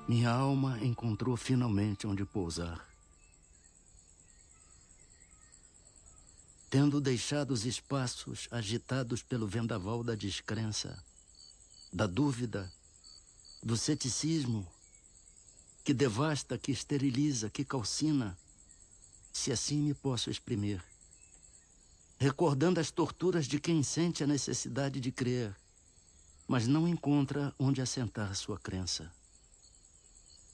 Minha alma encontrou finalmente onde pousar. Tendo deixado os espaços agitados pelo vendaval da descrença, da dúvida, do ceticismo, que devasta, que esteriliza, que calcina, se assim me posso exprimir, recordando as torturas de quem sente a necessidade de crer, mas não encontra onde assentar sua crença.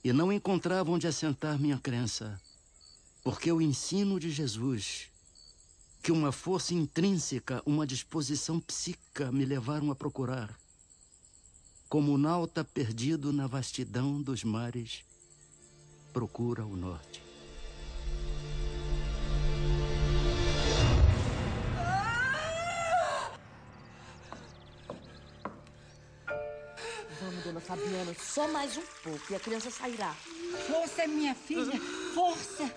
E não encontrava onde assentar minha crença, porque o ensino de Jesus, que uma força intrínseca, uma disposição psíquica me levaram a procurar, como o nauta perdido na vastidão dos mares, procura o norte. Vamos, dona Fabiana, só mais um pouco e a criança sairá. Força, minha filha, força!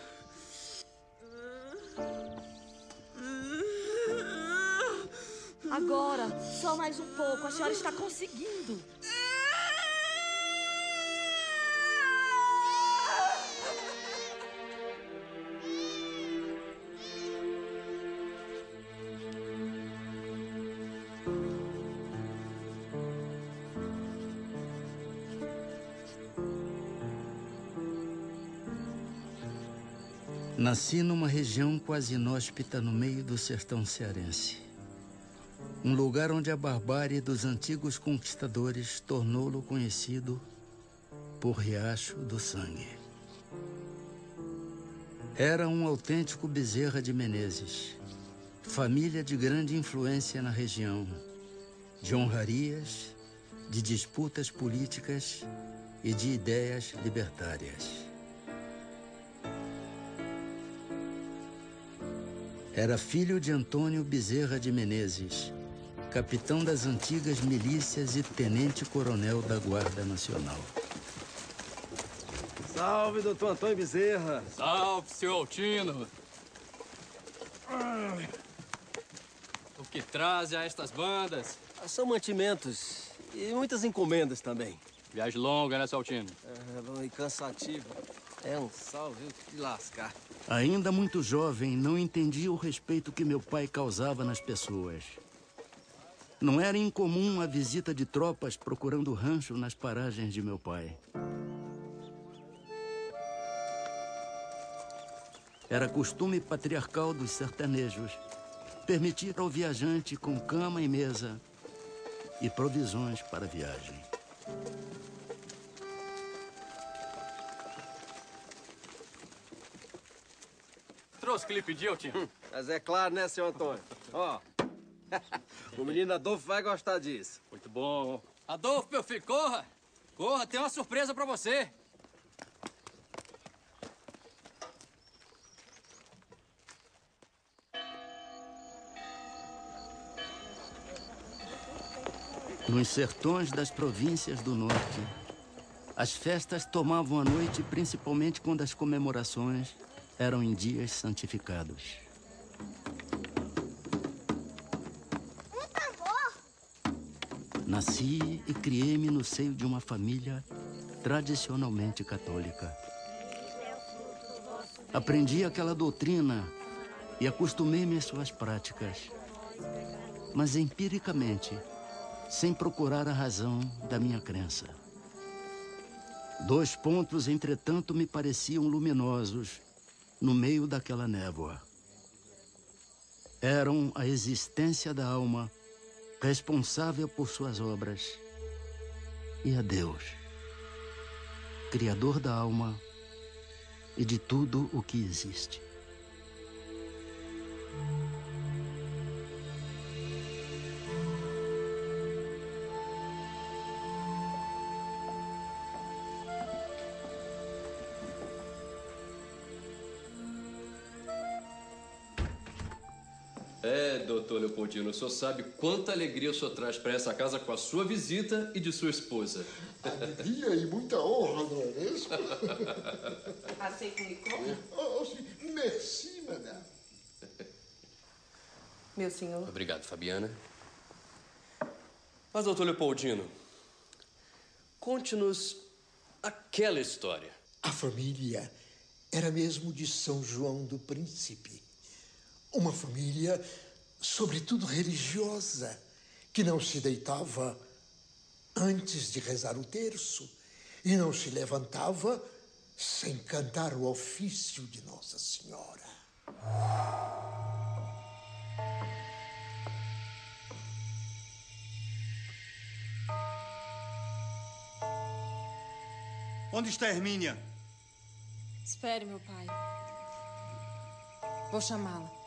Agora, só mais um pouco, a senhora está conseguindo. Nasci numa região quase inóspita no meio do sertão cearense. Um lugar onde a barbárie dos antigos conquistadores tornou-lo conhecido por Riacho do Sangue. Era um autêntico Bezerra de Menezes, família de grande influência na região, de honrarias, de disputas políticas e de ideias libertárias. Era filho de Antônio Bezerra de Menezes, capitão das antigas milícias e tenente-coronel da Guarda Nacional. Salve, doutor Antônio Bezerra. Salve, seu Altino. O que traz a estas bandas? São mantimentos e muitas encomendas também. Viagem longa, né, seu Altino? E cansativa. É um sal, viu? De lascar. Ainda muito jovem, não entendia o respeito que meu pai causava nas pessoas. Não era incomum a visita de tropas procurando rancho nas paragens de meu pai. Era costume patriarcal dos sertanejos permitir ao viajante com cama e mesa e provisões para a viagem. Trouxe o que lhe pediu, Altino? Mas é claro, né, seu Antônio? Ó, o menino Adolfo vai gostar disso. Muito bom. Adolfo, meu filho, corra! Corra, tem uma surpresa pra você. Nos sertões das províncias do norte, as festas tomavam a noite, principalmente quando as comemorações eram em dias santificados. Nasci e criei-me no seio de uma família tradicionalmente católica. Aprendi aquela doutrina e acostumei-me às suas práticas, mas empiricamente, sem procurar a razão da minha crença. 2 pontos, entretanto, me pareciam luminosos no meio daquela névoa. Eram a existência da alma, responsável por suas obras, e a Deus. Criador da alma e de tudo o que existe. Doutor Leopoldino, o senhor sabe quanta alegria o senhor traz para essa casa com a sua visita e de sua esposa. Alegria e muita honra, não é mesmo? Aceita o licor? Oh, sim. Merci, madame. Meu senhor. Obrigado, Fabiana. Mas, doutor Leopoldino, conte-nos aquela história. A família era mesmo de São João do Príncipe. Uma família, sobretudo religiosa, que não se deitava antes de rezar o terço e não se levantava sem cantar o ofício de Nossa Senhora. Onde está Hermínia? Espere, meu pai. Vou chamá-la.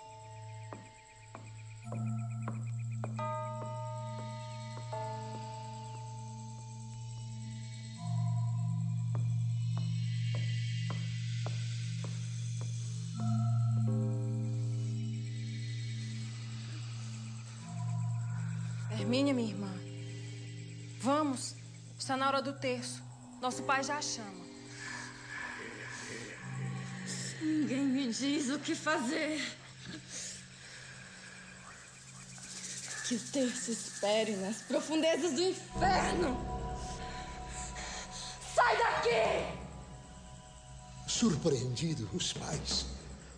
Hermínia, minha irmã. Vamos. Está na hora do terço. Nosso pai já a chama. Ninguém me diz o que fazer. Que o terço espere nas profundezas do inferno. Sai daqui! Surpreendidos os pais,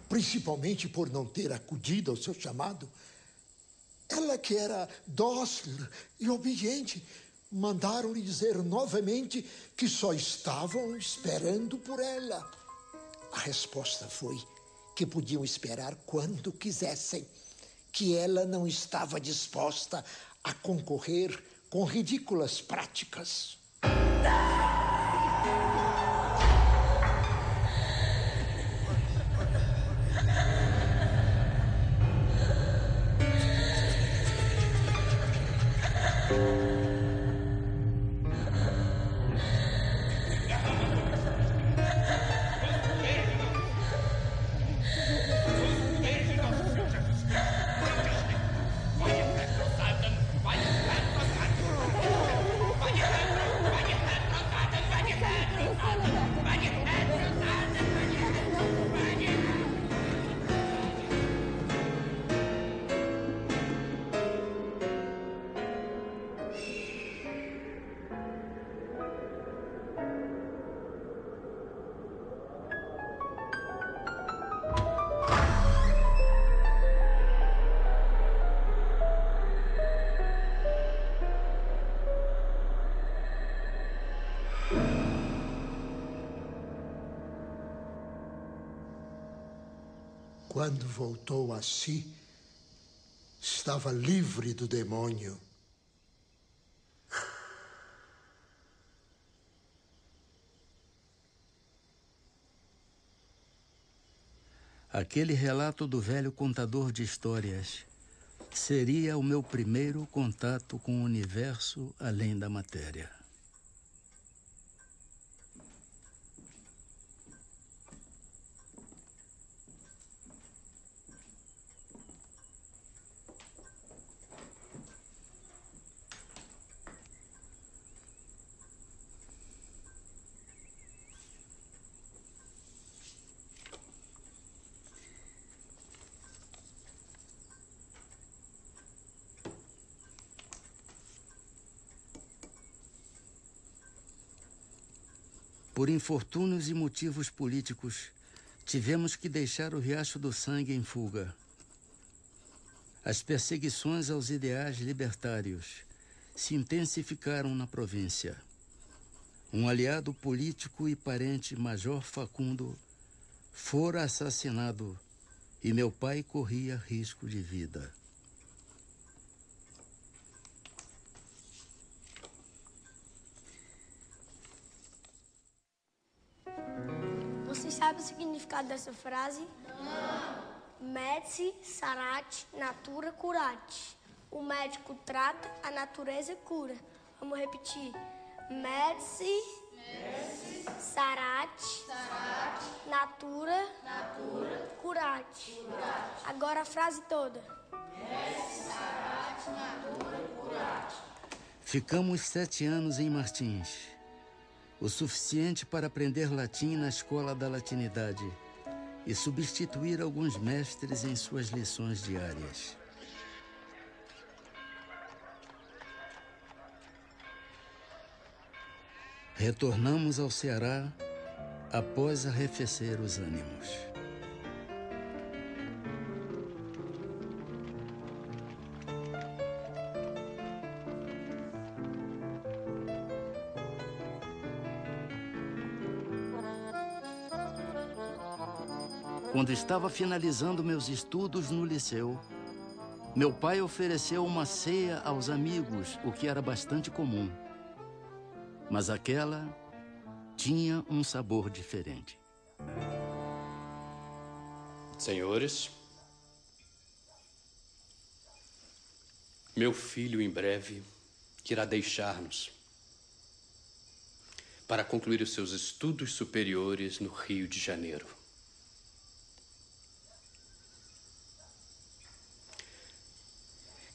principalmente por não ter acudido ao seu chamado, ela que era dócil e obediente, mandaram-lhe dizer novamente que só estavam esperando por ela. A resposta foi que podiam esperar quando quisessem, que ela não estava disposta a concorrer com ridículas práticas. Quando voltou a si, estava livre do demônio. Aquele relato do velho contador de histórias seria o meu primeiro contato com o universo além da matéria. Por infortúnios e motivos políticos, tivemos que deixar o Riacho do Sangue em fuga. As perseguições aos ideais libertários se intensificaram na província. Um aliado político e parente, Major Facundo, fora assassinado e meu pai corria risco de vida. sabe o significado dessa frase? Não. Medici, sarat, natura, curat. O médico trata, a natureza cura. Vamos repetir. Medici, sarat, natura, curat. Agora a frase toda. Medici, sarat, natura, curat. Ficamos 7 anos em Martins. O suficiente para aprender latim na escola da latinidade e substituir alguns mestres em suas lições diárias. Retornamos ao Ceará após arrefecer os ânimos. Quando estava finalizando meus estudos no liceu, meu pai ofereceu uma ceia aos amigos, o que era bastante comum. Mas aquela tinha um sabor diferente. Senhores, meu filho em breve irá deixar-nos para concluir os seus estudos superiores no Rio de Janeiro.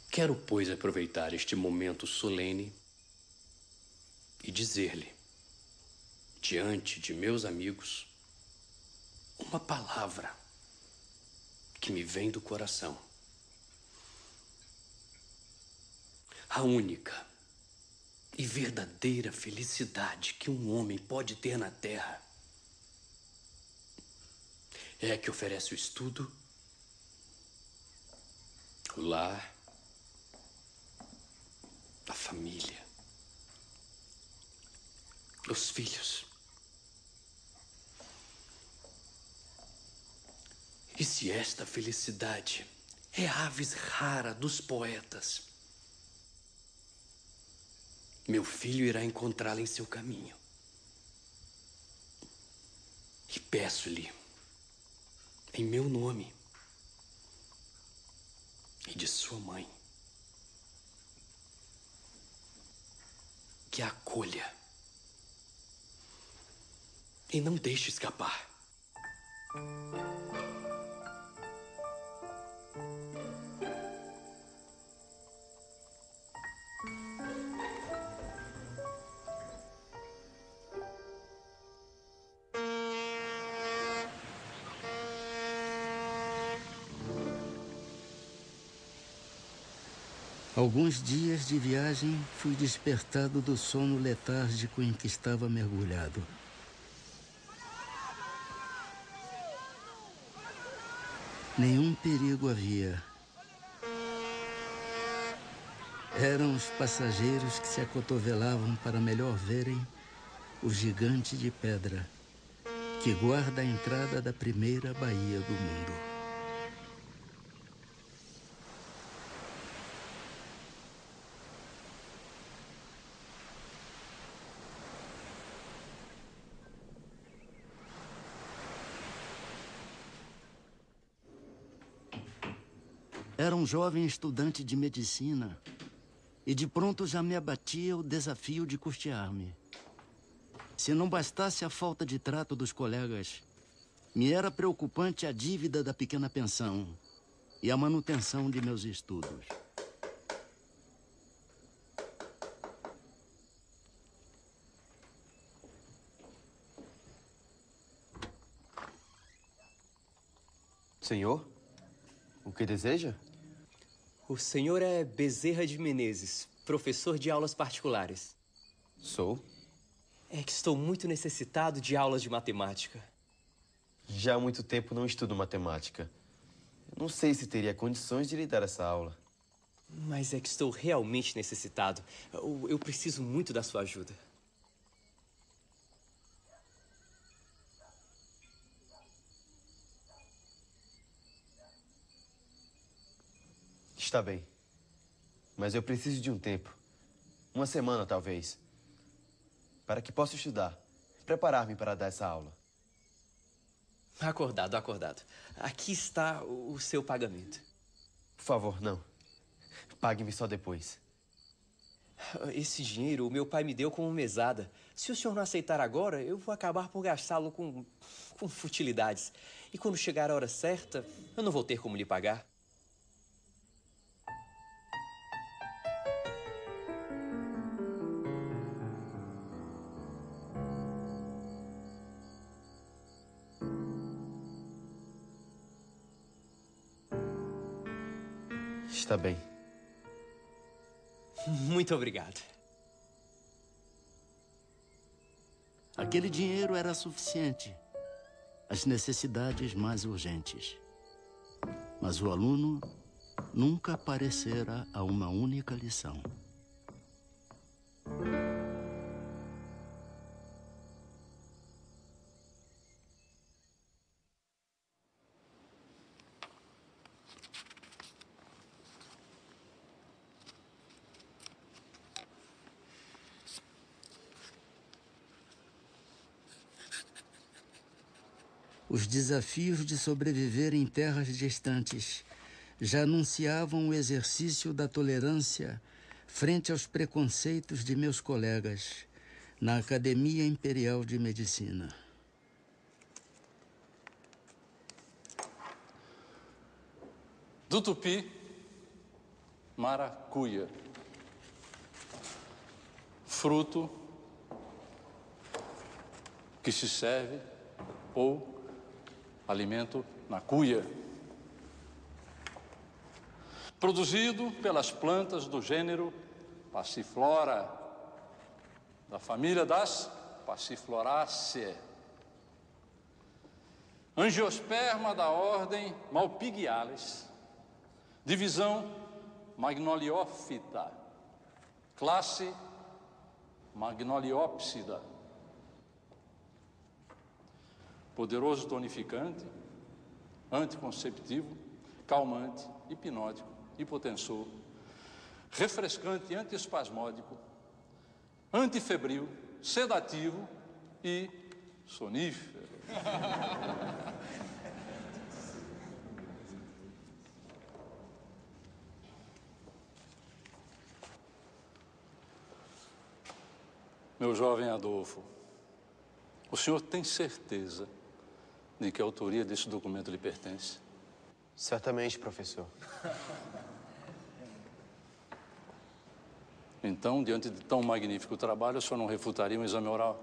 Quero, pois, aproveitar este momento solene e dizer-lhe, diante de meus amigos, uma palavra que me vem do coração. A única e verdadeira felicidade que um homem pode ter na Terra é a que oferece o estudo, o lar, a família, os filhos. E se esta felicidade é a avis rara dos poetas, meu filho irá encontrá-la em seu caminho. E peço-lhe, em meu nome e de sua mãe, que a acolha e não deixe escapar. Alguns dias de viagem, fui despertado do sono letárgico em que estava mergulhado. Nenhum perigo havia. Eram os passageiros que se acotovelavam para melhor verem o gigante de pedra que guarda a entrada da primeira baía do mundo. Era um jovem estudante de medicina e de pronto já me abatia o desafio de custear-me. Se não bastasse a falta de trato dos colegas, me era preocupante a dívida da pequena pensão e a manutenção de meus estudos. Senhor, o que deseja? O senhor é Bezerra de Menezes, professor de aulas particulares. Sou. É que estou muito necessitado de aulas de matemática. Já há muito tempo não estudo matemática. Não sei se teria condições de lhe dar essa aula. Mas é que estou realmente necessitado. Eu preciso muito da sua ajuda. Está bem. Mas eu preciso de um tempo. Uma semana, talvez. Para que possa estudar. Preparar-me para dar essa aula. Acordado, acordado. Aqui está o seu pagamento. Por favor, não. Pague-me só depois. Esse dinheiro o meu pai me deu como mesada. Se o senhor não aceitar agora, eu vou acabar por gastá-lo com futilidades. E quando chegar a hora certa, eu não vou ter como lhe pagar. Está bem. Muito obrigado. Aquele dinheiro era suficiente. As necessidades mais urgentes. Mas o aluno nunca aparecera a uma única lição. Os desafios de sobreviver em terras distantes já anunciavam o exercício da tolerância frente aos preconceitos de meus colegas na Academia Imperial de Medicina. Do tupi, maracuia. Fruto que se serve ou alimento na cuia. Produzido pelas plantas do gênero Passiflora, da família das Passifloraceae. Angiosperma da ordem Malpighiales, divisão Magnoliófita, classe Magnoliópsida. Poderoso tonificante, anticonceptivo, calmante, hipnótico, hipotensor, refrescante antiespasmódico, antifebril, sedativo e sonífero. Meu jovem Adolfo, o senhor tem certeza de que a autoria desse documento lhe pertence? Certamente, professor. Então, diante de tão magnífico trabalho, o senhor não refutaria um exame oral?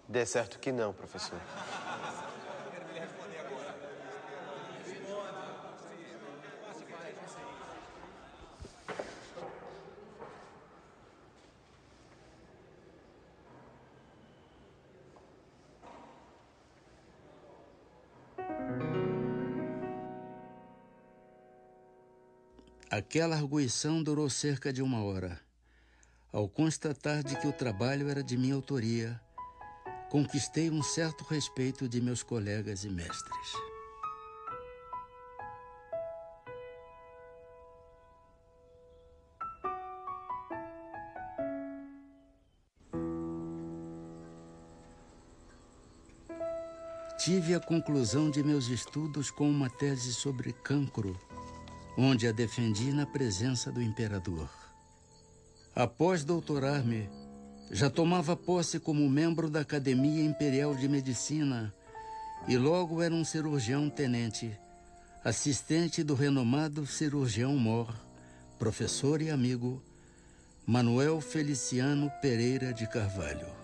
Dê certo que não, professor. Aquela arguição durou cerca de 1 hora. Ao constatar de que o trabalho era de minha autoria, conquistei um certo respeito de meus colegas e mestres. Tive a conclusão de meus estudos com uma tese sobre cancro, onde a defendi na presença do imperador. Após doutorar-me, já tomava posse como membro da Academia Imperial de Medicina e logo era um cirurgião-tenente, assistente do renomado cirurgião-mor, professor e amigo, Manuel Feliciano Pereira de Carvalho.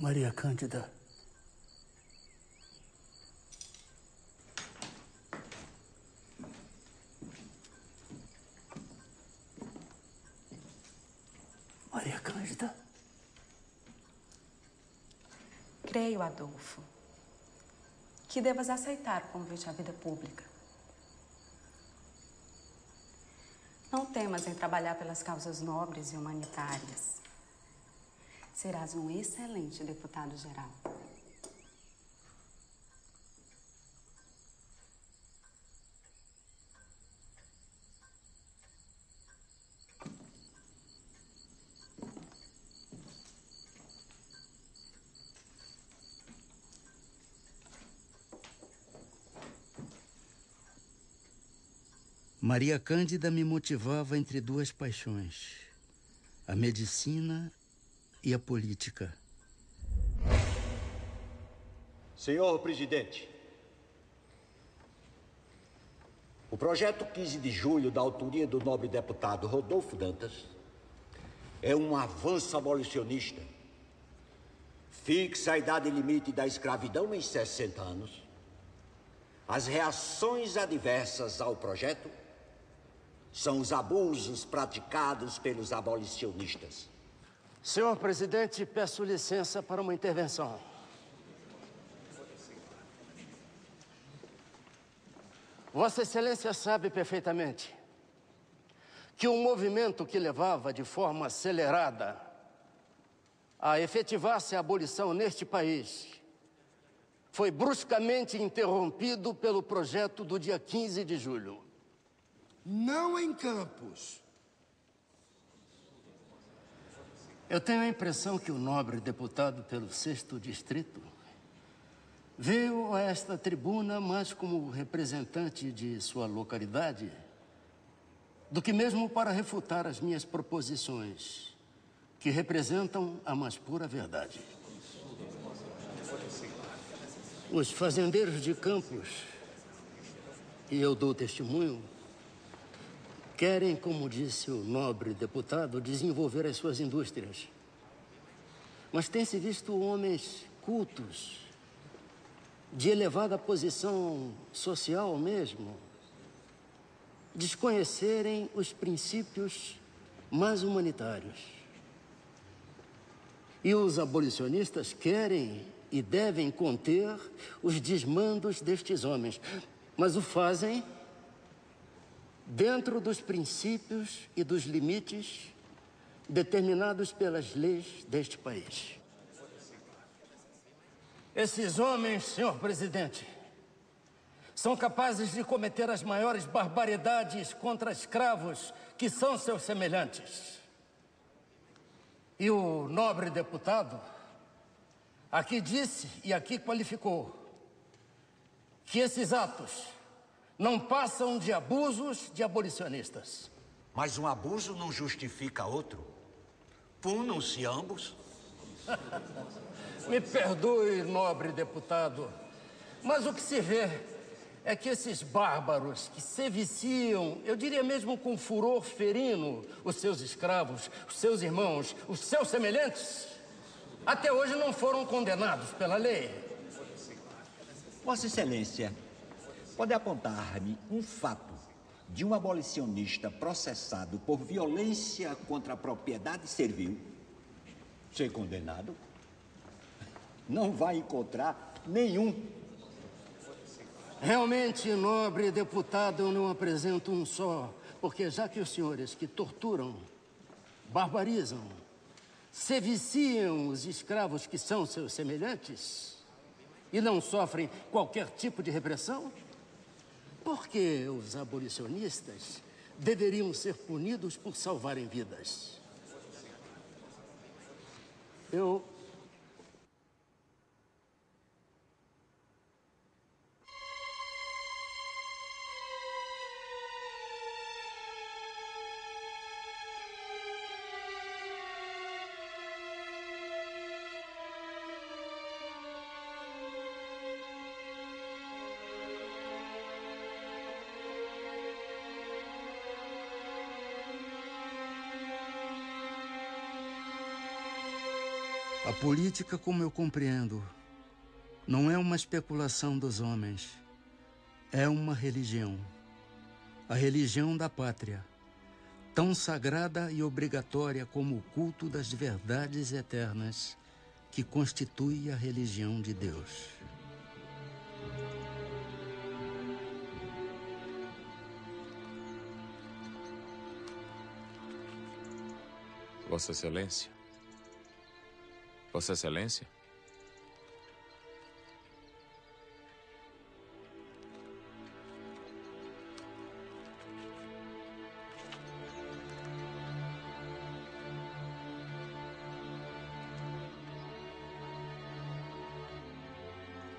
Maria Cândida. Maria Cândida. Creio, Adolfo, que devas aceitar o convite à vida pública. Não temas em trabalhar pelas causas nobres e humanitárias. Serás um excelente deputado-geral. Maria Cândida me motivava entre duas paixões, a medicina e a política. Senhor presidente, o projeto 15 de julho, da autoria do nobre deputado Rodolfo Dantas, é um avanço abolicionista. Fixa a idade limite da escravidão em 60 anos. As reações adversas ao projeto são os abusos praticados pelos abolicionistas. Senhor presidente, peço licença para uma intervenção. Vossa Excelência sabe perfeitamente que um movimento que levava de forma acelerada a efetivar-se a abolição neste país foi bruscamente interrompido pelo projeto do dia 15 de julho. Não em Campos. Eu tenho a impressão que o nobre deputado pelo 6º Distrito veio a esta tribuna mais como representante de sua localidade do que mesmo para refutar as minhas proposições, que representam a mais pura verdade. Os fazendeiros de Campos, e eu dou testemunho, querem, como disse o nobre deputado, desenvolver as suas indústrias. Mas tem-se visto homens cultos, de elevada posição social mesmo, desconhecerem os princípios mais humanitários. E os abolicionistas querem e devem conter os desmandos destes homens, mas o fazem dentro dos princípios e dos limites determinados pelas leis deste país. Esses homens, senhor presidente, são capazes de cometer as maiores barbaridades contra escravos que são seus semelhantes. E o nobre deputado aqui disse e aqui qualificou que esses atos não passam de abusos de abolicionistas. Mas um abuso não justifica outro. Punam-se ambos. Me perdoe, nobre deputado, mas o que se vê é que esses bárbaros que se viciam, eu diria mesmo com furor ferino, os seus escravos, os seus irmãos, os seus semelhantes, até hoje não foram condenados pela lei. Vossa Excelência, pode apontar-me um fato de um abolicionista processado por violência contra a propriedade servil ser condenado? Não vai encontrar nenhum. Realmente, nobre deputado, eu não apresento um só, porque já que os senhores que torturam, barbarizam, se viciam os escravos que são seus semelhantes e não sofrem qualquer tipo de repressão, por que os abolicionistas deveriam ser punidos por salvarem vidas? Eu A política, como eu compreendo, não é uma especulação dos homens. É uma religião. A religião da pátria, tão sagrada e obrigatória como o culto das verdades eternas que constitui a religião de Deus. Vossa Excelência? Vossa Excelência?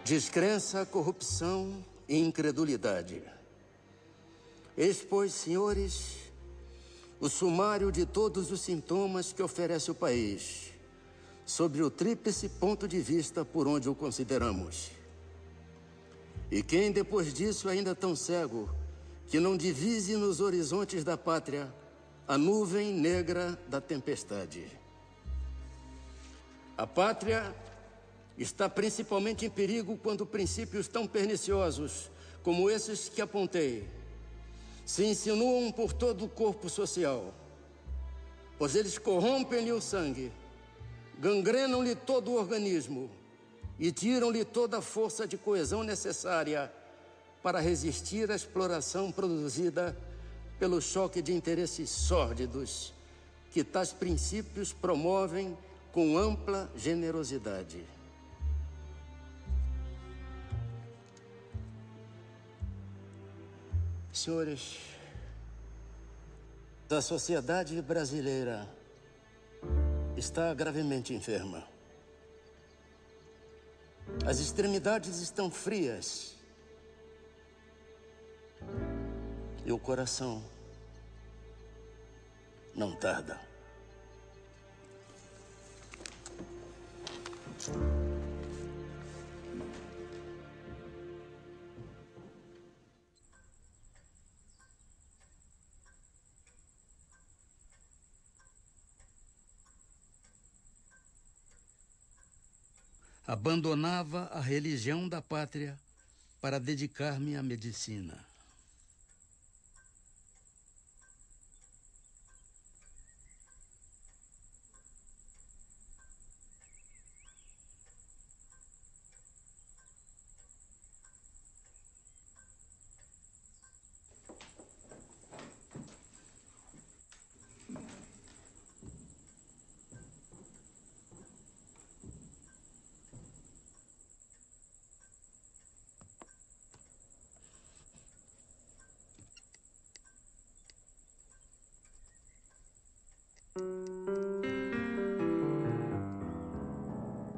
Descrença, corrupção e incredulidade. Eis, pois, senhores, o sumário de todos os sintomas que oferece o país, sobre o tríplice ponto de vista por onde o consideramos. E quem, depois disso, ainda tão cego, que não divise nos horizontes da pátria a nuvem negra da tempestade. A pátria está principalmente em perigo quando princípios tão perniciosos como esses que apontei se insinuam por todo o corpo social, pois eles corrompem-lhe o sangue, gangrenam-lhe todo o organismo e tiram-lhe toda a força de coesão necessária para resistir à exploração produzida pelo choque de interesses sórdidos que tais princípios promovem com ampla generosidade. Senhores, a sociedade brasileira está gravemente enferma. As extremidades estão frias e o coração não tarda. Abandonava a religião da pátria para dedicar-me à medicina.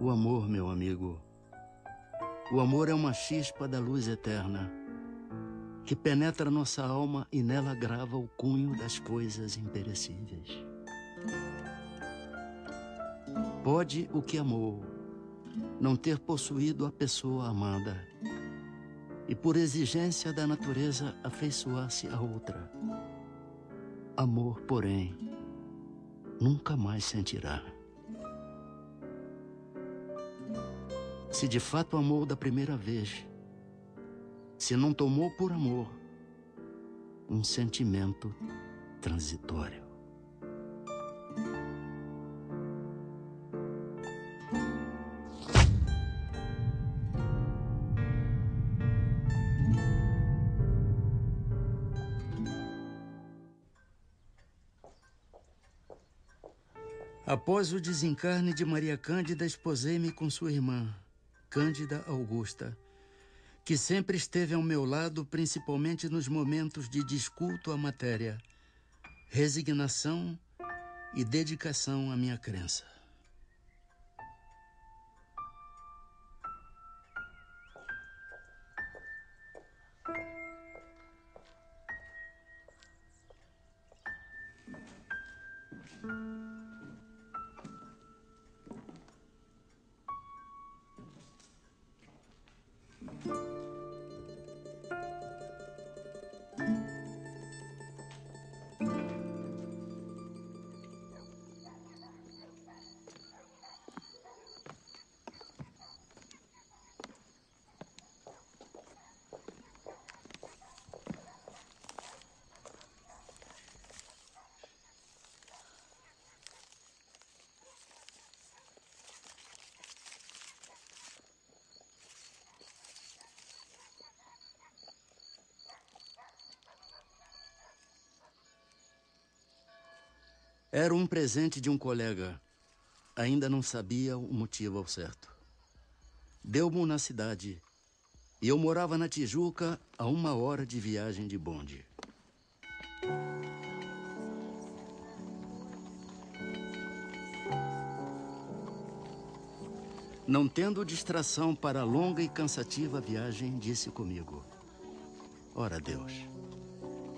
O amor, meu amigo, o amor é uma chispa da luz eterna que penetra nossa alma e nela grava o cunho das coisas imperecíveis. Pode o que amou não ter possuído a pessoa amada e, por exigência da natureza, afeiçoar-se a outra. Amor, porém, nunca mais sentirá. Se de fato amou da primeira vez, se não tomou por amor um sentimento transitório. Após o desencarne de Maria Cândida, esposei-me com sua irmã, Cândida Augusta, que sempre esteve ao meu lado, principalmente nos momentos de desculto à matéria, resignação e dedicação à minha crença. Era um presente de um colega. Ainda não sabia o motivo ao certo. Deu-mo na cidade. E eu morava na Tijuca, a 1 hora de viagem de bonde. Não tendo distração para a longa e cansativa viagem, disse comigo: ora, Deus,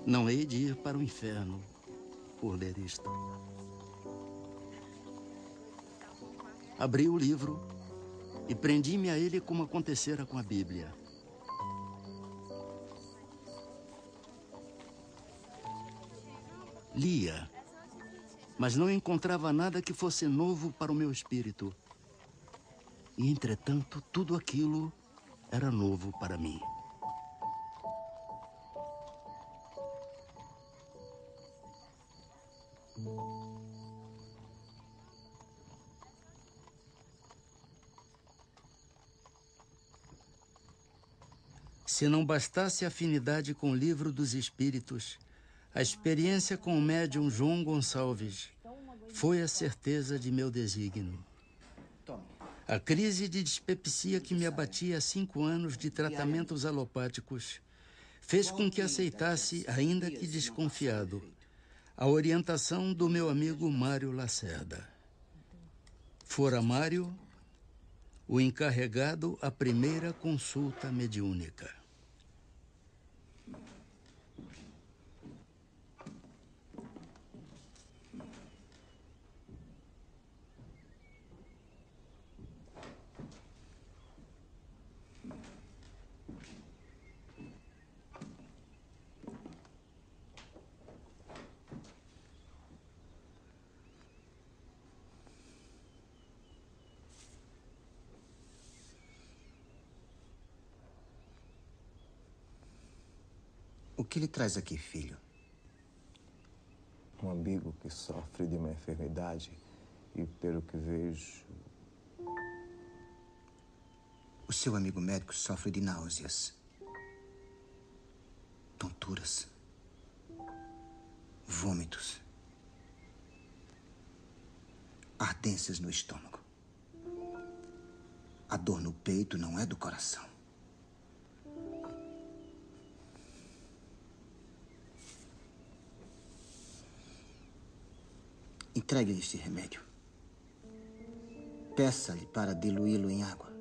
não hei de ir para o inferno por ler isto. Abri o livro e prendi-me a ele como acontecera com a Bíblia. Lia, mas não encontrava nada que fosse novo para o meu espírito. E, entretanto, tudo aquilo era novo para mim. Se não bastasse a afinidade com o Livro dos Espíritos, a experiência com o médium João Gonçalves foi a certeza de meu desígnio. A crise de dispepsia que me abatia há 5 anos de tratamentos alopáticos fez com que aceitasse, ainda que desconfiado, a orientação do meu amigo Mário Lacerda. Fora Mário o encarregado à primeira consulta mediúnica. O que lhe traz aqui, filho? Um amigo que sofre de uma enfermidade e, pelo que vejo... O seu amigo médico sofre de náuseas, tonturas, vômitos, ardências no estômago. A dor no peito não é do coração. Entregue-lhe este remédio. Peça-lhe para diluí-lo em água.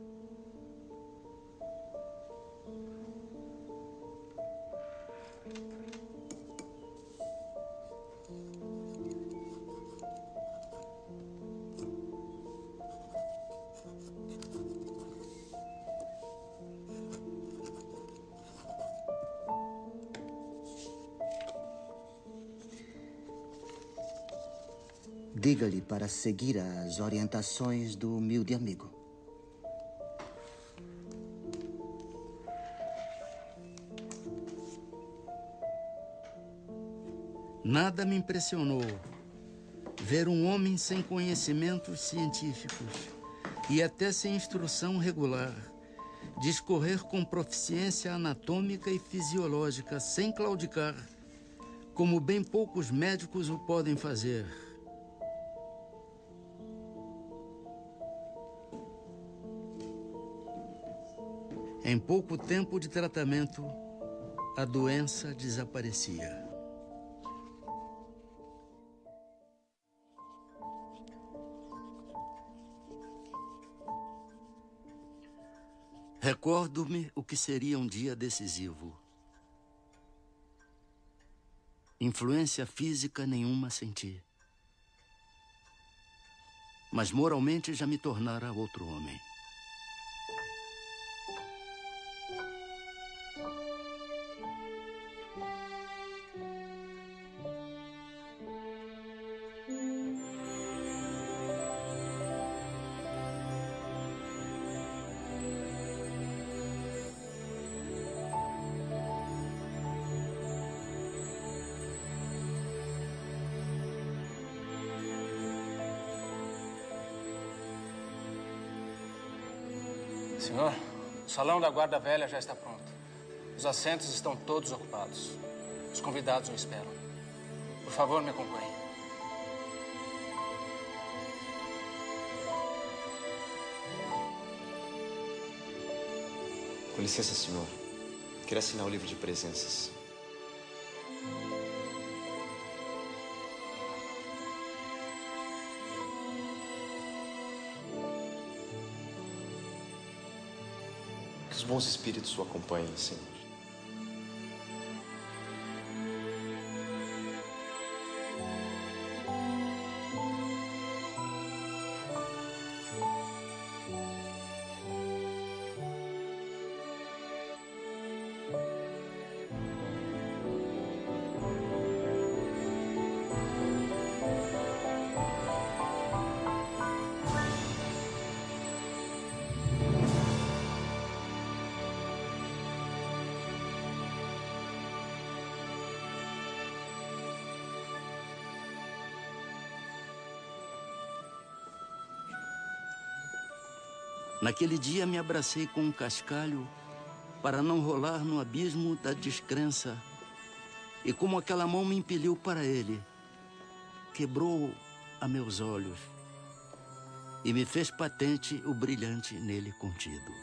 Diga-lhe para seguir as orientações do humilde amigo. Nada me impressionou ver um homem sem conhecimentos científicos e até sem instrução regular discorrer com proficiência anatômica e fisiológica sem claudicar, como bem poucos médicos o podem fazer. Em pouco tempo de tratamento, a doença desaparecia. Recordo-me o que seria um dia decisivo. Influência física nenhuma senti. Mas moralmente já me tornara outro homem. Senhor, o salão da guarda velha já está pronto. Os assentos estão todos ocupados. Os convidados o esperam. Por favor, me acompanhe. Com licença, senhor. Quero assinar o livro de presenças. Que os bons espíritos o acompanhem, Senhor. Naquele dia me abracei com um cascalho para não rolar no abismo da descrença. E como aquela mão me impeliu para ele, quebrou a meus olhos e me fez patente o brilhante nele contido.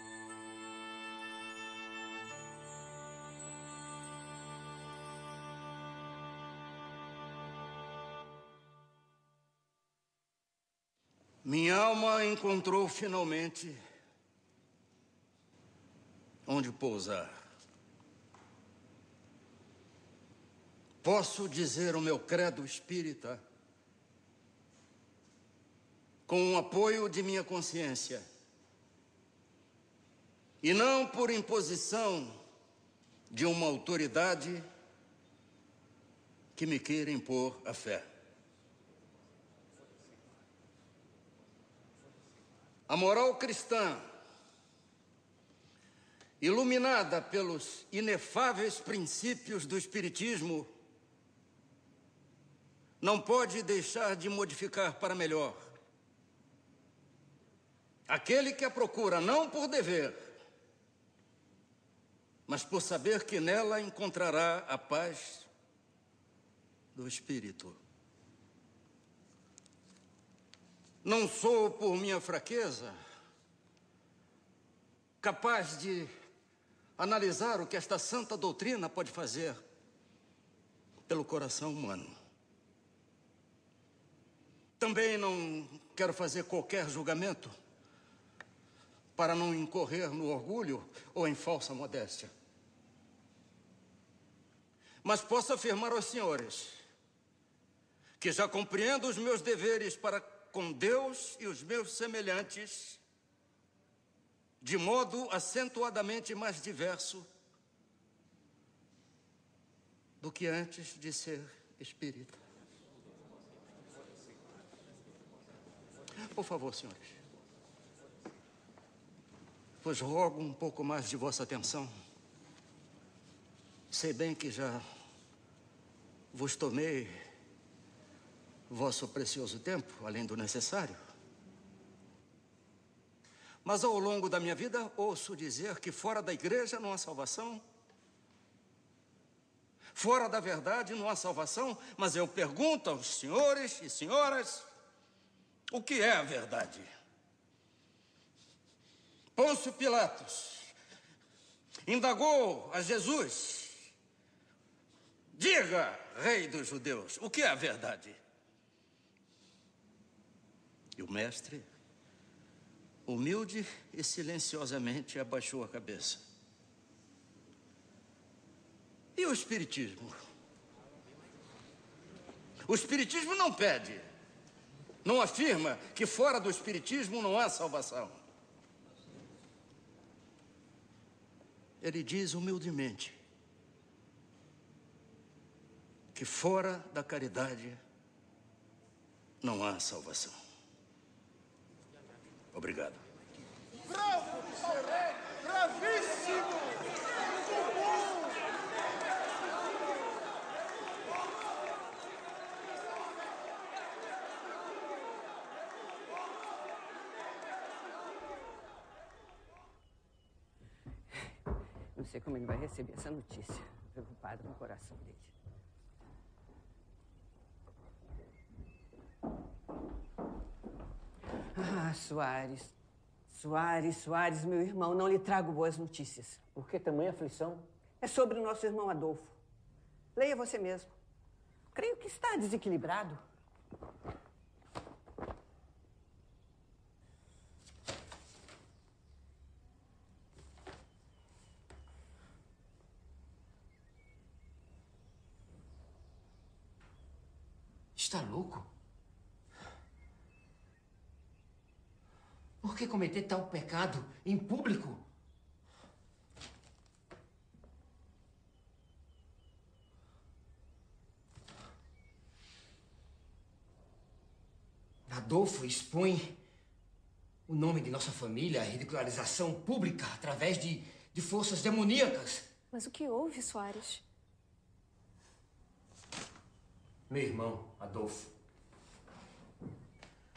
Minha alma encontrou finalmente onde pousar. Posso dizer o meu credo espírita com o apoio de minha consciência e não por imposição de uma autoridade que me queira impor a fé. A moral cristã, iluminada pelos inefáveis princípios do Espiritismo, não pode deixar de modificar para melhor aquele que a procura não por dever, mas por saber que nela encontrará a paz do espírito. Não sou, por minha fraqueza, capaz de analisar o que esta santa doutrina pode fazer pelo coração humano. Também não quero fazer qualquer julgamento para não incorrer no orgulho ou em falsa modéstia. Mas posso afirmar aos senhores que já compreendo os meus deveres para com Deus e os meus semelhantes de modo acentuadamente mais diverso do que antes de ser espírita. Por favor, senhores, vos rogo um pouco mais de vossa atenção. Sei bem que já vos tomei vosso precioso tempo, além do necessário. Mas ao longo da minha vida, ouço dizer que fora da igreja não há salvação. Fora da verdade não há salvação. Mas eu pergunto aos senhores e senhoras, o que é a verdade? Pôncio Pilatos indagou a Jesus: diga, rei dos judeus, o que é a verdade? E o mestre, humilde e silenciosamente, abaixou a cabeça. E o Espiritismo? O Espiritismo não pede, não afirma que fora do Espiritismo não há salvação. Ele diz humildemente que fora da caridade não há salvação. Obrigado. Bravo! Bravíssimo! Muito bom! Não sei como ele vai receber essa notícia. Preocupado com o coração dele. Ah, Soares, Soares, meu irmão, não lhe trago boas notícias. Por que tamanha aflição? É sobre o nosso irmão Adolfo. Leia você mesmo. Creio que está desequilibrado. Está louco? Por que cometer tal pecado em público? Adolfo expõe o nome de nossa família à ridicularização pública através de forças demoníacas. Mas o que houve, Soares? Meu irmão, Adolfo,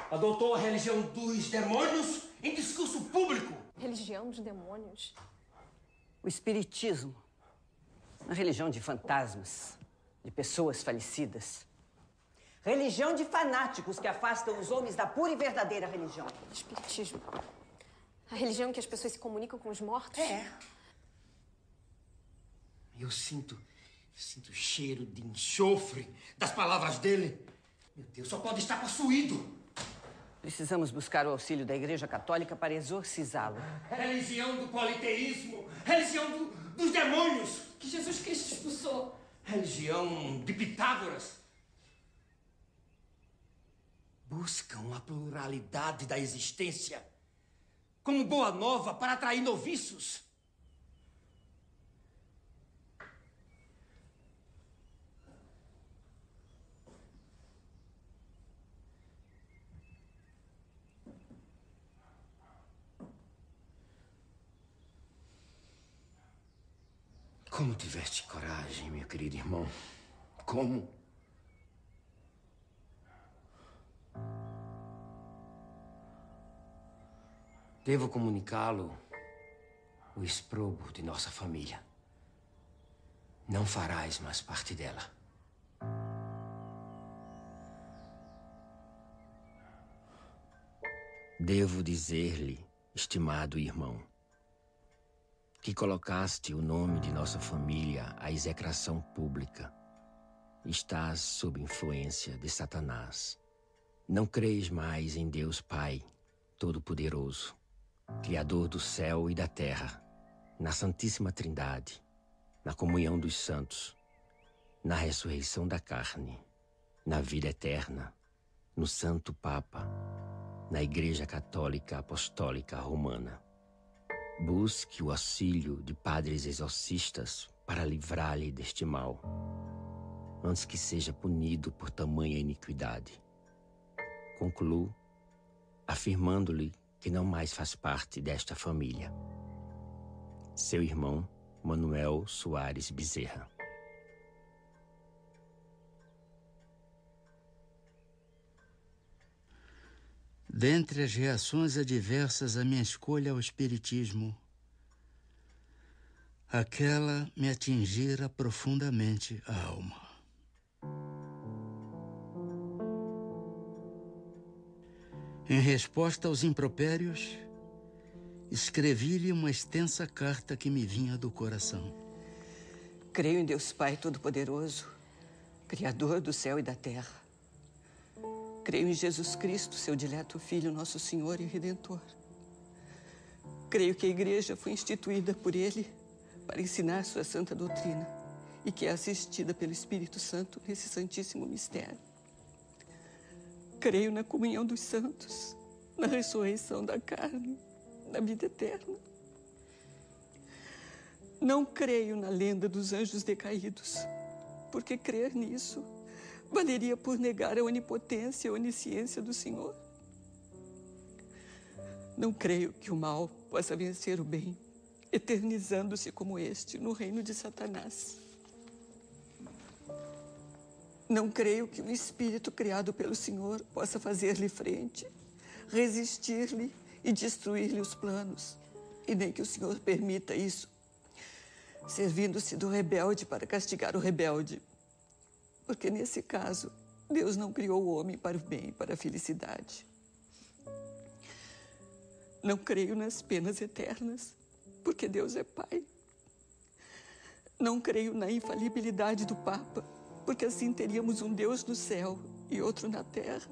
adotou a religião dos demônios em discurso público. Religião dos demônios? O espiritismo, uma religião de fantasmas, de pessoas falecidas. Religião de fanáticos que afastam os homens da pura e verdadeira religião. Espiritismo. A religião em que as pessoas se comunicam com os mortos? É. Eu sinto o cheiro de enxofre das palavras dele. Meu Deus, só pode estar possuído. Precisamos buscar o auxílio da Igreja Católica para exorcizá-lo. Religião do politeísmo, religião dos demônios. Que Jesus Cristo expulsou. Religião de Pitágoras. Buscam a pluralidade da existência como boa nova para atrair noviços. Como tiveste coragem, meu querido irmão? Como? Devo comunicá-lo o exprobo de nossa família. Não farás mais parte dela. Devo dizer-lhe, estimado irmão, que colocaste o nome de nossa família à execração pública. Estás sob influência de Satanás. Não creis mais em Deus Pai Todo-Poderoso, Criador do céu e da terra, na Santíssima Trindade, na comunhão dos santos, na ressurreição da carne, na vida eterna, no Santo Papa, na Igreja Católica Apostólica Romana. Busque o auxílio de padres exorcistas para livrar-lhe deste mal, antes que seja punido por tamanha iniquidade. Concluo afirmando-lhe que não mais faz parte desta família. Seu irmão, Manuel Soares Bezerra. Dentre as reações adversas à minha escolha ao espiritismo, aquela me atingira profundamente a alma. Em resposta aos impropérios, escrevi-lhe uma extensa carta que me vinha do coração. Creio em Deus Pai Todo-Poderoso, Criador do céu e da terra. Creio em Jesus Cristo, seu dileto Filho, nosso Senhor e Redentor. Creio que a Igreja foi instituída por Ele para ensinar sua santa doutrina e que é assistida pelo Espírito Santo nesse santíssimo mistério. Creio na comunhão dos santos, na ressurreição da carne, na vida eterna. Não creio na lenda dos anjos decaídos, porque crer nisso valeria por negar a onipotência e a onisciência do Senhor. Não creio que o mal possa vencer o bem, eternizando-se como este no reino de Satanás. Não creio que o espírito criado pelo Senhor possa fazer-lhe frente, resistir-lhe e destruir-lhe os planos, e nem que o Senhor permita isso, servindo-se do rebelde para castigar o rebelde. Porque, nesse caso, Deus não criou o homem para o bem e para a felicidade. Não creio nas penas eternas, porque Deus é Pai. Não creio na infalibilidade do Papa, porque assim teríamos um Deus no céu e outro na terra.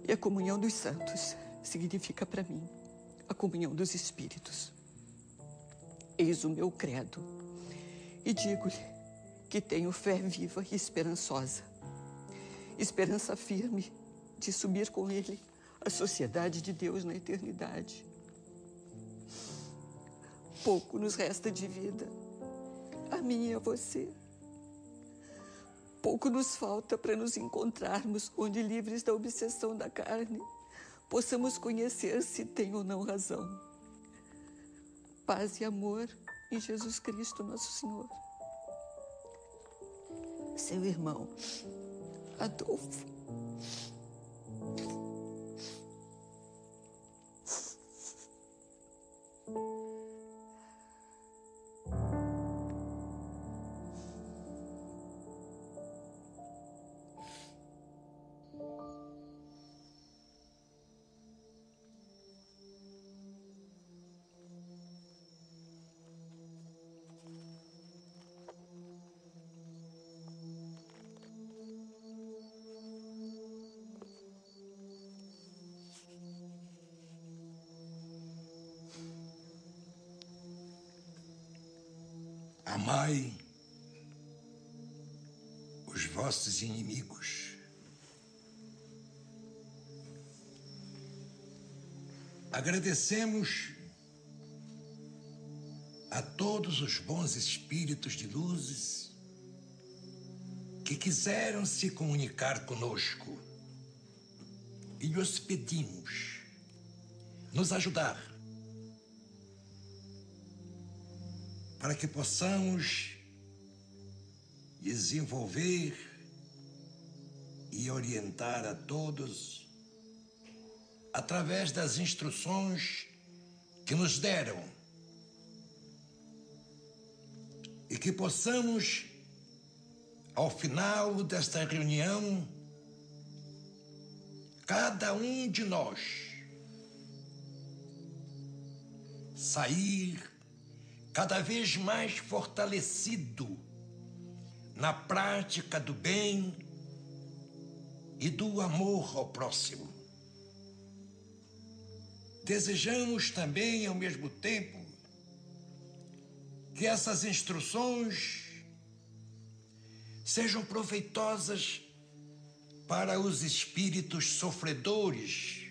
E a comunhão dos santos significa para mim a comunhão dos espíritos. Eis o meu credo e digo-lhe que tenho fé viva e esperançosa. Esperança firme de subir com ele à sociedade de Deus na eternidade. Pouco nos resta de vida, a mim e a você. Pouco nos falta para nos encontrarmos onde, livres da obsessão da carne, possamos conhecer se tem ou não razão. Paz e amor em Jesus Cristo, nosso Senhor. Seu irmão, Adolfo. Amai os vossos inimigos. Agradecemos a todos os bons espíritos de luzes que quiseram se comunicar conosco e lhes pedimos nos ajudar para que possamos desenvolver e orientar a todos através das instruções que nos deram e que possamos, ao final desta reunião, cada um de nós sair cada vez mais fortalecido na prática do bem e do amor ao próximo. Desejamos também, ao mesmo tempo, que essas instruções sejam proveitosas para os espíritos sofredores,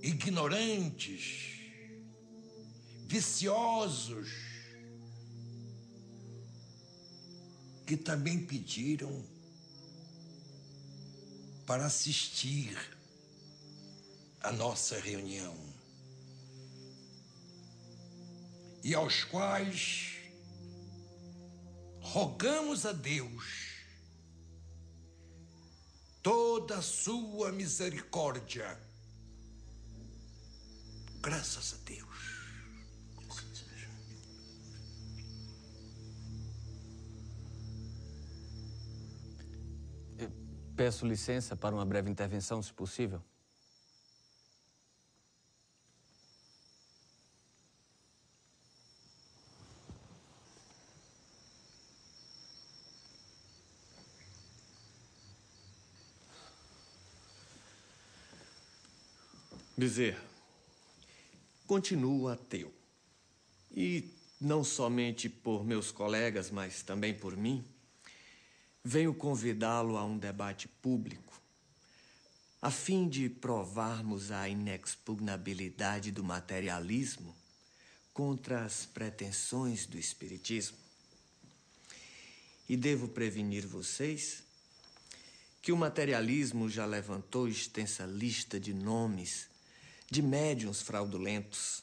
ignorantes, viciosos, que também pediram para assistir à nossa reunião e aos quais rogamos a Deus toda a sua misericórdia. Graças a Deus. Peço licença para uma breve intervenção, se possível. Bezerra, continuo ateu. E não somente por meus colegas, mas também por mim, venho convidá-lo a um debate público, a fim de provarmos a inexpugnabilidade do materialismo contra as pretensões do espiritismo. E devo prevenir vocês que o materialismo já levantou extensa lista de nomes de médiuns fraudulentos,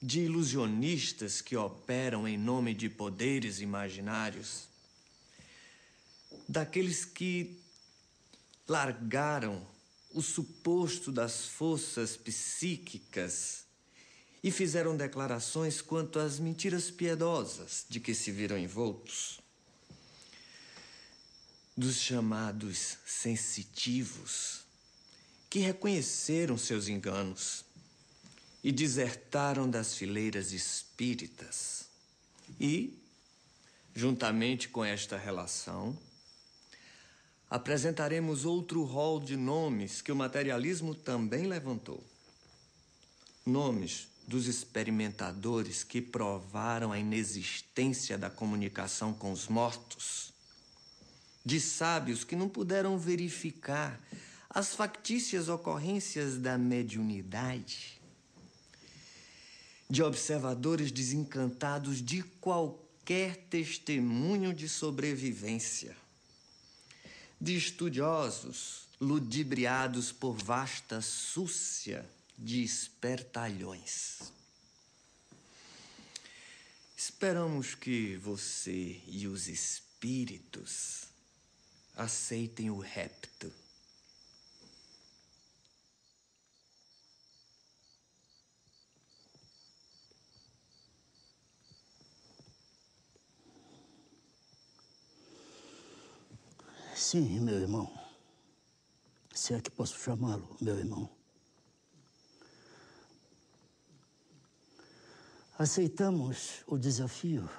de ilusionistas que operam em nome de poderes imaginários, daqueles que largaram o suposto das forças psíquicas e fizeram declarações quanto às mentiras piedosas de que se viram envoltos, dos chamados sensitivos, que reconheceram seus enganos e desertaram das fileiras espíritas. E, juntamente com esta relação, apresentaremos outro rol de nomes que o materialismo também levantou. Nomes dos experimentadores que provaram a inexistência da comunicação com os mortos, de sábios que não puderam verificar as factícias ocorrências da mediunidade, de observadores desencantados de qualquer testemunho de sobrevivência, de estudiosos ludibriados por vasta súcia de espertalhões. Esperamos que você e os espíritos aceitem o repto. Sim, meu irmão. Se é que posso chamá-lo, meu irmão. Aceitamos o desafio,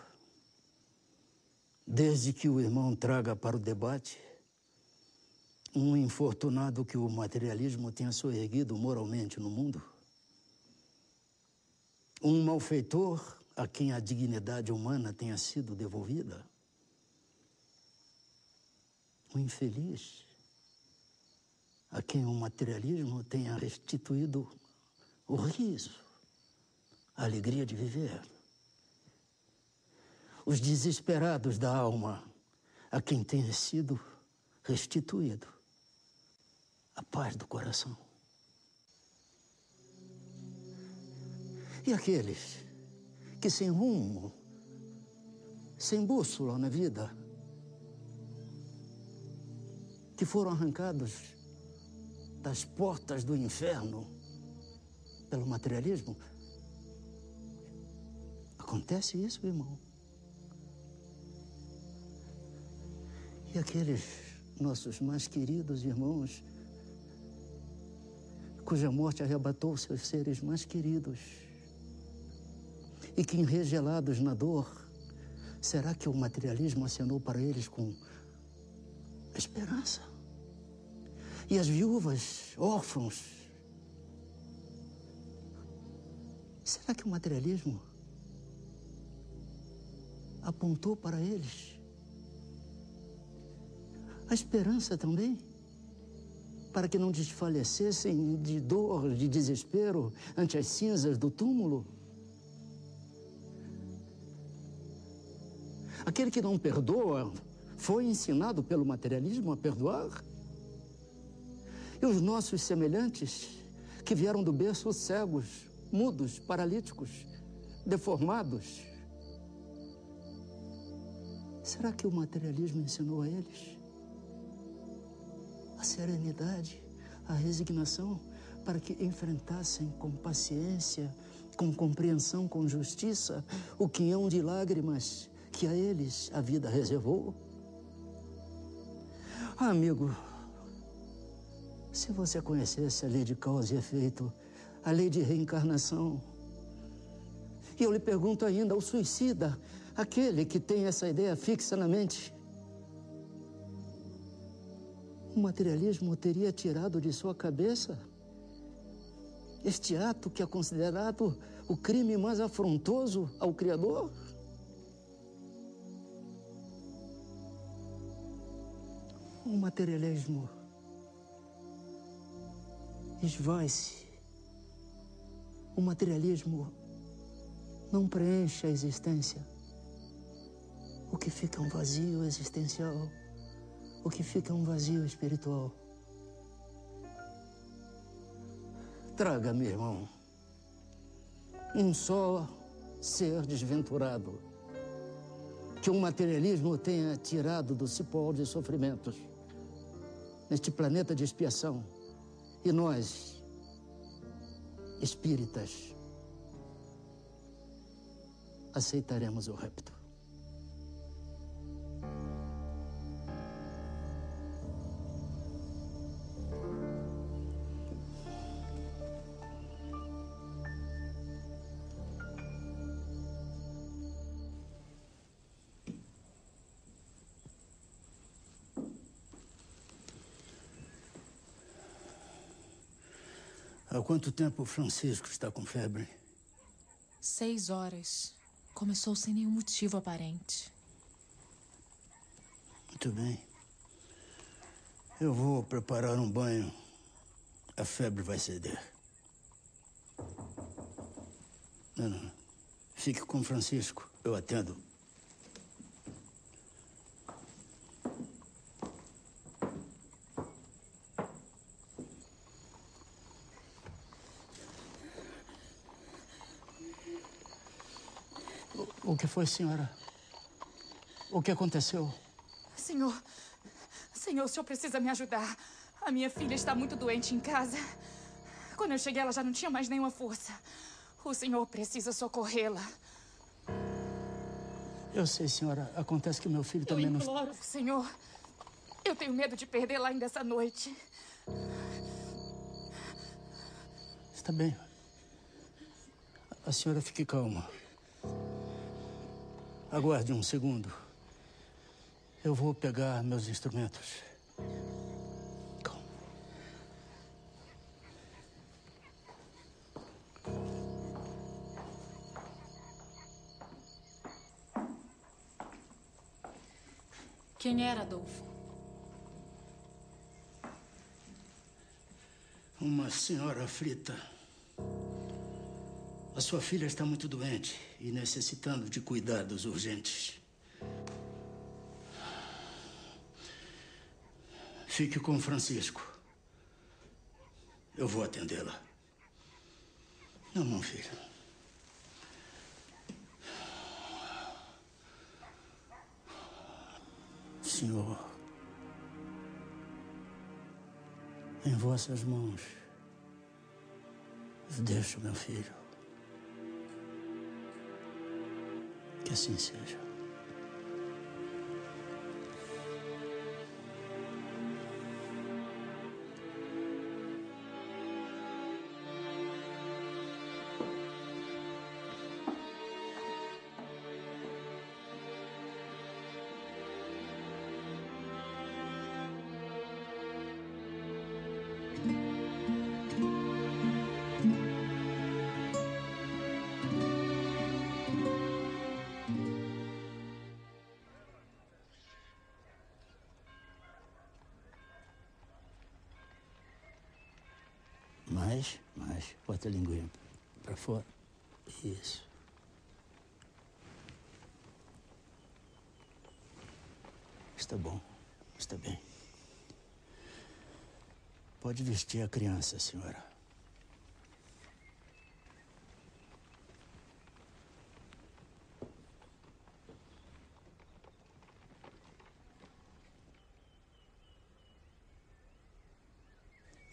desde que o irmão traga para o debate um infortunado que o materialismo tenha soerguido moralmente no mundo, um malfeitor a quem a dignidade humana tenha sido devolvida, um infeliz a quem o materialismo tenha restituído o riso, a alegria de viver. Os desesperados da alma, a quem tenha sido restituído a paz do coração. E aqueles que sem rumo, sem bússola na vida, que foram arrancados das portas do inferno pelo materialismo. Acontece isso, irmão. E aqueles nossos mais queridos irmãos, cuja morte arrebatou seus seres mais queridos, e que, enregelados na dor, será que o materialismo acenou para eles com esperança? E as viúvas, órfãos, será que o materialismo apontou para eles a esperança também, para que não desfalecessem de dor, de desespero ante as cinzas do túmulo? Aquele que não perdoa foi ensinado pelo materialismo a perdoar? E os nossos semelhantes, que vieram do berço cegos, mudos, paralíticos, deformados, será que o materialismo ensinou a eles a serenidade, a resignação, para que enfrentassem com paciência, com compreensão, com justiça, o quinhão de lágrimas que a eles a vida reservou? Ah, amigo, se você conhecesse a lei de causa e efeito, a lei de reencarnação, e eu lhe pergunto ainda, o suicida, aquele que tem essa ideia fixa na mente, o materialismo teria tirado de sua cabeça este ato que é considerado o crime mais afrontoso ao Criador? O materialismo esvai-se. O materialismo não preenche a existência. O que fica é um vazio existencial. O que fica é um vazio espiritual. Traga, meu irmão, um só ser desventurado que o materialismo tenha tirado do cipó de sofrimentos neste planeta de expiação. E nós, espíritas, aceitaremos o repto. Há quanto tempo o Francisco está com febre? 6 horas. Começou sem nenhum motivo aparente. Muito bem. Eu vou preparar um banho. A febre vai ceder. Não. Fique com o Francisco. Eu atendo. O que foi, senhora? O que aconteceu? Senhor, o senhor precisa me ajudar. A minha filha está muito doente em casa. Quando eu cheguei, ela já não tinha mais nenhuma força. O senhor precisa socorrê-la. Eu sei, senhora. Acontece que meu filho também Eu imploro, senhor. Eu tenho medo de perdê-la ainda essa noite. Está bem. A senhora fique calma. Aguarde um segundo. Eu vou pegar meus instrumentos. Calma. Quem era, Adolfo? Uma senhora aflita. A sua filha está muito doente e necessitando de cuidados urgentes. Fique com Francisco. Eu vou atendê-la. Não, filho. Senhor, em vossas mãos, deixo meu filho. Que assim seja. Mais. Bota a linguinha para fora. Isso. Está bom. Está bem. Pode vestir a criança, senhora.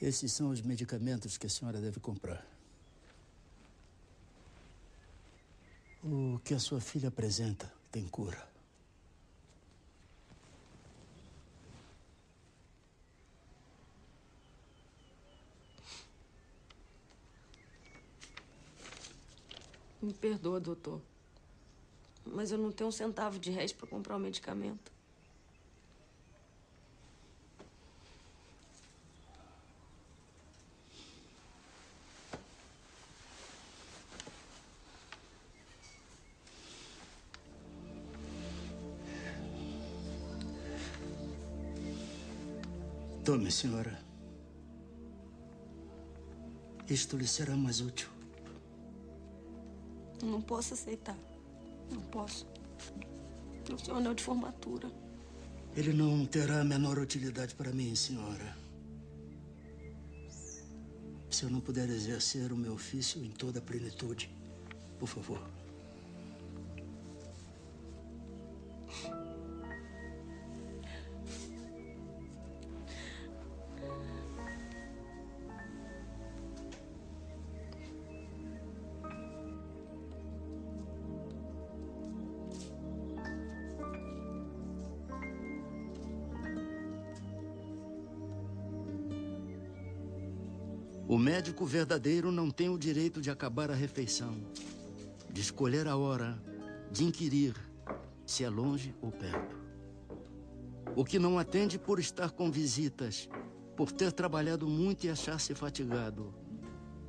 Esses são os medicamentos que a senhora deve comprar. O que a sua filha apresenta tem cura. Me perdoa, doutor. Mas eu não tenho um centavo de réis para comprar o medicamento. Tome, senhora. Isto lhe será mais útil. Eu não posso aceitar. Não posso. O seu anel de formatura. Ele não terá a menor utilidade para mim, senhora. Se eu não puder exercer o meu ofício em toda a plenitude, por favor. O médico verdadeiro não tem o direito de acabar a refeição, de escolher a hora, de inquirir se é longe ou perto. O que não atende por estar com visitas, por ter trabalhado muito e achar-se fatigado,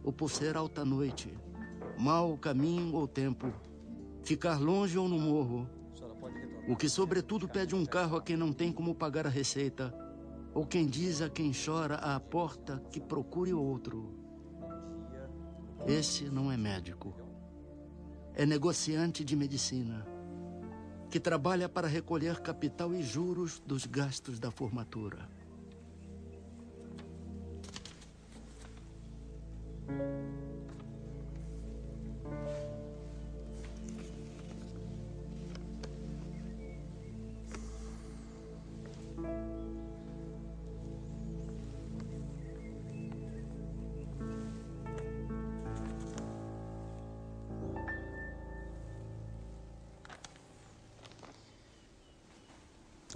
ou por ser alta noite, mau caminho ou tempo, ficar longe ou no morro, o que sobretudo pede um carro a quem não tem como pagar a receita, ou quem diz a quem chora à porta que procure outro. Esse não é médico. É negociante de medicina, que trabalha para recolher capital e juros dos gastos da formatura.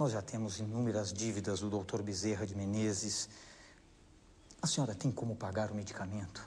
Nós já temos inúmeras dívidas do Dr. Bezerra de Menezes. A senhora tem como pagar o medicamento?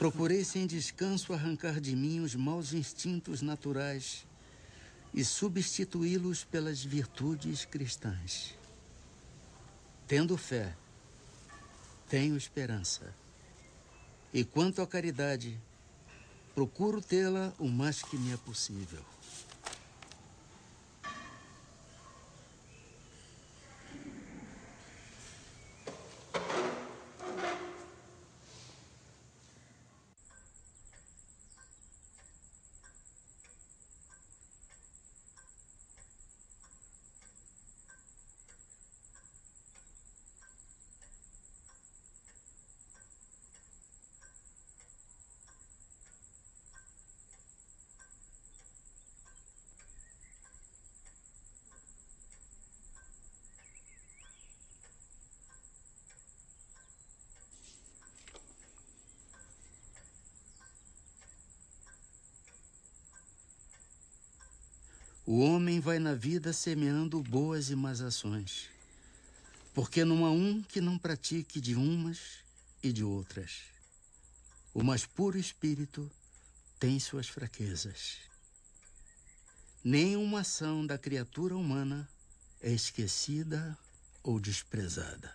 Procurei sem descanso arrancar de mim os maus instintos naturais e substituí-los pelas virtudes cristãs. Tendo fé, tenho esperança. E quanto à caridade, procuro tê-la o mais que me é possível. O homem vai na vida semeando boas e más ações, porque não há um que não pratique de umas e de outras. O mais puro espírito tem suas fraquezas. Nenhuma ação da criatura humana é esquecida ou desprezada.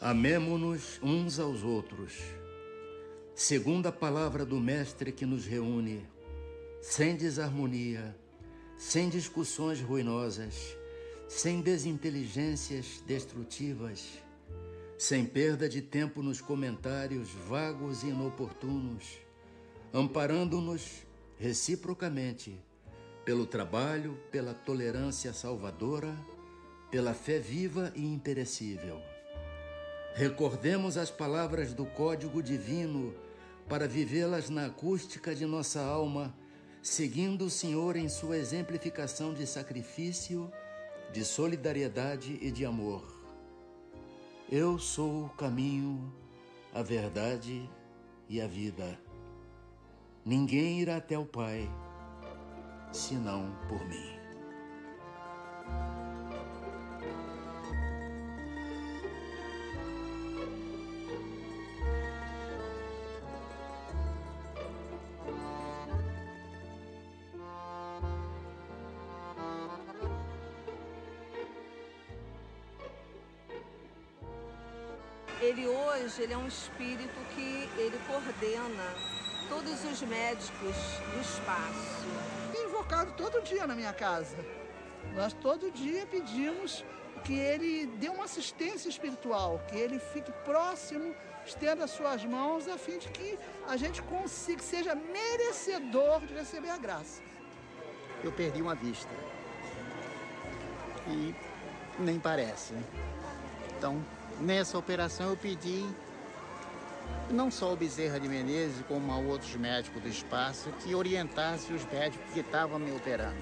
Amemo-nos uns aos outros, segundo a palavra do Mestre que nos reúne, sem desarmonia, sem discussões ruinosas, sem desinteligências destrutivas, sem perda de tempo nos comentários vagos e inoportunos, amparando-nos reciprocamente pelo trabalho, pela tolerância salvadora, pela fé viva e imperecível. Recordemos as palavras do Código Divino para vivê-las na acústica de nossa alma, seguindo o Senhor em sua exemplificação de sacrifício, de solidariedade e de amor. Eu sou o caminho, a verdade e a vida. Ninguém irá até o Pai, senão por mim. Ele é um espírito que ele coordena todos os médicos do espaço. Tem invocado todo dia na minha casa. Nós todo dia pedimos que ele dê uma assistência espiritual, que ele fique próximo, estenda as suas mãos, a fim de que a gente consiga, seja merecedor de receber a graça. Eu perdi uma vista. E nem parece. Então, nessa operação eu pedi não só o Bezerra de Menezes, como a outros médicos do espaço, que orientassem os médicos que estavam me operando.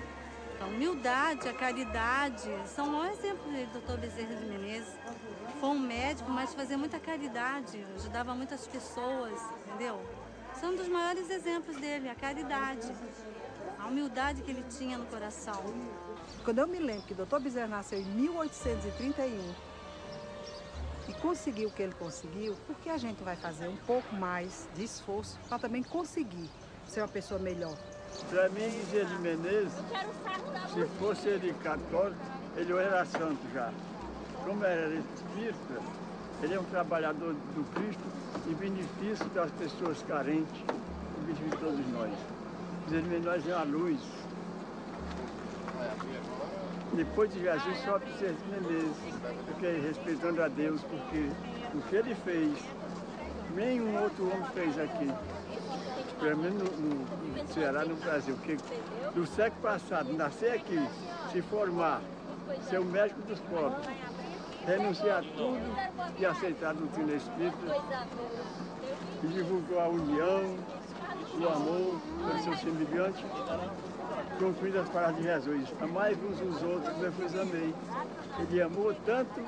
A humildade, a caridade, são o maior exemplo do Dr. Bezerra de Menezes. Foi um médico, mas fazia muita caridade, ajudava muitas pessoas, entendeu? São um dos maiores exemplos dele, a caridade, a humildade que ele tinha no coração. Quando eu me lembro que o Dr. Bezerra nasceu em 1831, e conseguiu o que ele conseguiu, por que a gente vai fazer um pouco mais de esforço para também conseguir ser uma pessoa melhor? Para mim, Bezerra de Menezes, se fosse ele católico, ele era santo já. Como era espírita, ele é um trabalhador do Cristo em benefício das pessoas carentes, em benefício de todos nós. Bezerra de Menezes é uma luz. Depois de Jesus, só Bezerra de Menezes, porque respeitando a Deus, porque o que ele fez, nenhum outro homem fez aqui. Pelo menos no Ceará, no Brasil. Porque do século passado, nascer aqui, se formar, ser o médico dos pobres, renunciar a tudo e aceitar a doutrina espírita, e divulgou a união, o amor pelo seu semelhante, concluindo as palavras de Jesus. Amai-vos os outros como eu vos amei. Ele amou tanto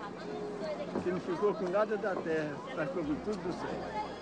que não ficou com nada da terra, mas ficou com tudo do céu.